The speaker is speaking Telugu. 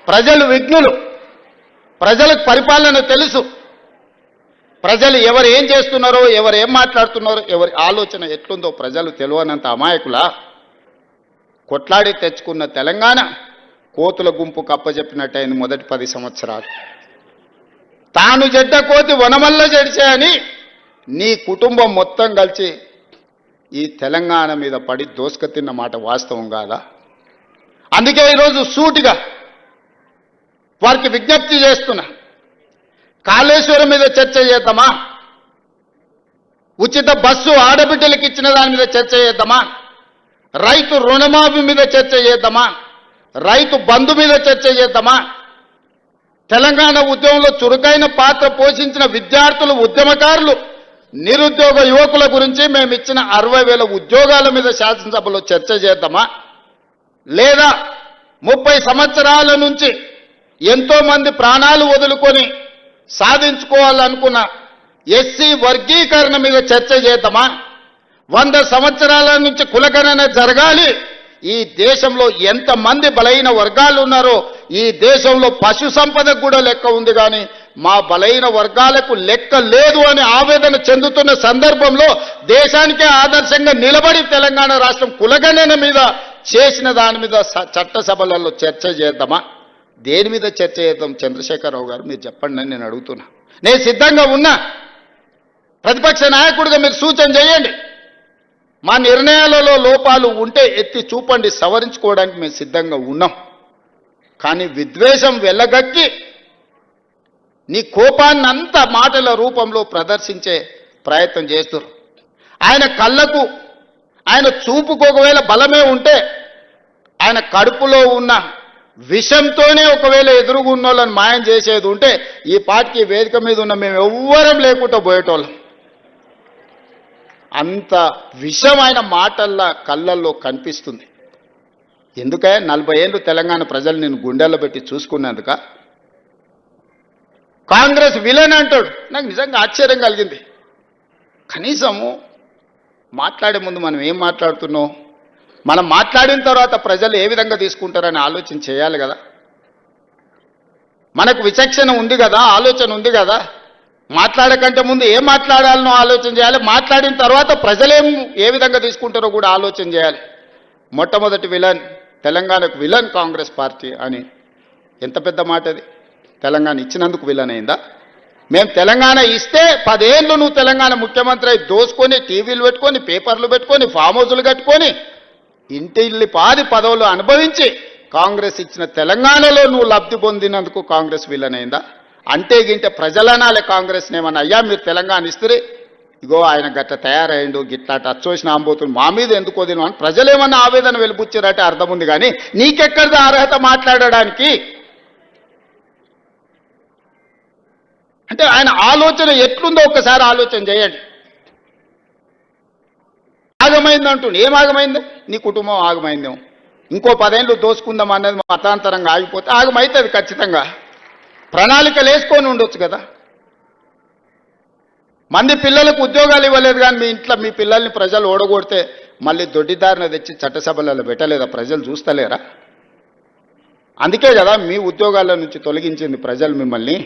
ప్రజలు విఘ్నులు, ప్రజలకు పరిపాలన తెలుసు, ప్రజలు ఎవరు ఏం చేస్తున్నారో, ఎవరు ఏం మాట్లాడుతున్నారో, ఎవరి ఆలోచన ఎట్లుందో ప్రజలు తెలియనంత అమాయకులా. కొట్లాడి తెచ్చుకున్న తెలంగాణ కోతుల గుంపు కప్పజెప్పినట్టయింది మొదటి 10 సంవత్సరాలు. తాను జడ్డ కోతి వనమల్ల జడిచే అని నీ కుటుంబం మొత్తం కలిసి ఈ తెలంగాణ మీద పడి దోసుక తిన్న మాట వాస్తవం కాదా? అందుకే ఈరోజు సూటిగా వారికి విజ్ఞప్తి చేస్తున్నా, కాళేశ్వరం మీద చర్చ చేద్దామా? ఉచిత బస్సు ఆడబిడ్డలకు ఇచ్చిన దాని మీద చర్చ చేద్దామా? రైతు రుణమాఫీ మీద చర్చ చేద్దామా? రైతు బంధు మీద చర్చ చేద్దామా? తెలంగాణ ఉద్యమంలో చురుకైన పాత్ర పోషించిన విద్యార్థులు, ఉద్యమకారులు, నిరుద్యోగ యువకుల గురించి మేము ఇచ్చిన 60,000 ఉద్యోగాల మీద శాసనసభలో చర్చ చేద్దామా? లేదా 30 సంవత్సరాల నుంచి ఎంతో మంది ప్రాణాలు వదులుకొని సాధించుకోవాలనుకున్న ఎస్సీ వర్గీకరణ మీద చర్చ చేద్దామా? 100 సంవత్సరాల నుంచి కులగణన జరగాలి. ఈ దేశంలో ఎంతమంది బలైన వర్గాలు ఉన్నారో ఈ దేశంలో పశు సంపదకు కూడా లెక్క ఉంది, కానీ మా బలైన వర్గాలకు లెక్క లేదు అని ఆవేదన చెందుతున్న సందర్భంలో దేశానికే ఆదర్శంగా నిలబడి తెలంగాణ రాష్ట్రం కులగణన మీద చేసిన దాని మీద చట్టసభలలో చర్చ చేద్దామా? దేని మీద చర్చ చేద్దాం? చంద్రశేఖరరావు గారు మీరు చెప్పండి అని నేను అడుగుతున్నా. నేను సిద్ధంగా ఉన్నా. ప్రతిపక్ష నాయకుడిగా మీరు సూచన చేయండి. మా నిర్ణయాలలో లోపాలు ఉంటే ఎత్తి చూపండి, సవరించుకోవడానికి మేము సిద్ధంగా ఉన్నాం. కానీ విద్వేషం వెళ్ళగక్కి నీ కోపాన్ని అంతా మాటల రూపంలో ప్రదర్శించే ప్రయత్నం చేస్తారు. ఆయన కళ్ళకు, ఆయన చూపుకు ఒకవేళ బలమే ఉంటే ఆయన కడుపులో ఉన్న విషంతోనే ఒకవేళ ఎదురుగున్న వాళ్ళని మాయం చేసేది ఉంటే ఈ పార్టీకి వేదిక మీద ఉన్న మేము ఎవ్వరం లేకుండా పోయేటోళ్ళం. అంత విషం ఆయన మాటల్లో కళ్ళల్లో కనిపిస్తుంది. ఎందుకే 40 ఏళ్ళు తెలంగాణ ప్రజలు నేను గుండెల్లో పెట్టి చూసుకున్నందుక? కాంగ్రెస్ విలన్ అంటాడు. నాకు నిజంగా ఆశ్చర్యం కలిగింది. కనీసము మాట్లాడే ముందు మనం ఏం మాట్లాడుతున్నాం, మనం మాట్లాడిన తర్వాత ప్రజలు ఏ విధంగా తీసుకుంటారని ఆలోచన చేయాలి కదా. మనకు విచక్షణ ఉంది కదా, ఆలోచన ఉంది కదా. మాట్లాడకంటే ముందు ఏం మాట్లాడాలనో ఆలోచన చేయాలి, మాట్లాడిన తర్వాత ప్రజలేం ఏ విధంగా తీసుకుంటారో కూడా ఆలోచన చేయాలి. మొట్టమొదటి విలన్ తెలంగాణకు విలన్ కాంగ్రెస్ పార్టీ అని ఎంత పెద్ద మాట అది. తెలంగాణ ఇచ్చినందుకు విలన్ అయిందా? మేము తెలంగాణ ఇస్తే 10 ఏళ్ళు నువ్వు తెలంగాణ ముఖ్యమంత్రి అయి దోసుకొని టీవీలు పెట్టుకొని పేపర్లు పెట్టుకొని ఫామ్ హౌజులు కట్టుకొని ఇంటిల్లి పాది పదవులు అనుభవించి కాంగ్రెస్ ఇచ్చిన తెలంగాణలో నువ్వు లబ్ధి పొందినందుకు కాంగ్రెస్ విలన్ అయిందా? అంటే గింటే ప్రజలనాలే కాంగ్రెస్ నేమన్నా అయ్యా మీరు తెలంగాణ ఇస్తే ఇగో ఆయన గట్ట తయారయ్యిండు, గిట్లా అచ్చోసిన ఆంబోతులు మా మీద ఎందుకు వదిన అని ప్రజలేమన్నా ఆవేదన వెలుపుచ్చారంటే అర్థం ఉంది. కానీ నీకెక్కడిది అర్హత మాట్లాడడానికి? అంటే ఆయన ఆలోచన ఎట్లుందో ఒక్కసారి ఆలోచన చేయండి. ఆగమైంది అంటుండే. ఏం ఆగమైంది? నీ కుటుంబం ఆగమైందేమో. ఇంకో 10 ఏళ్ళు దోసుకుందాం అన్నది మతాంతరంగా ఆగిపోతే ఆగమైతుంది ఖచ్చితంగా. ప్రణాళికలు వేసుకొని ఉండొచ్చు కదా. మంది పిల్లలకు ఉద్యోగాలు ఇవ్వలేదు, కానీ మీ ఇంట్లో మీ పిల్లల్ని ప్రజలు ఓడగొడితే మళ్ళీ దొడ్డిదారిన తెచ్చి చట్టసభలలో పెట్టలేదా? ప్రజలు చూస్తలేరా? అందుకే కదా మీ ఉద్యోగాల నుంచి తొలగించింది ప్రజలు మిమ్మల్ని.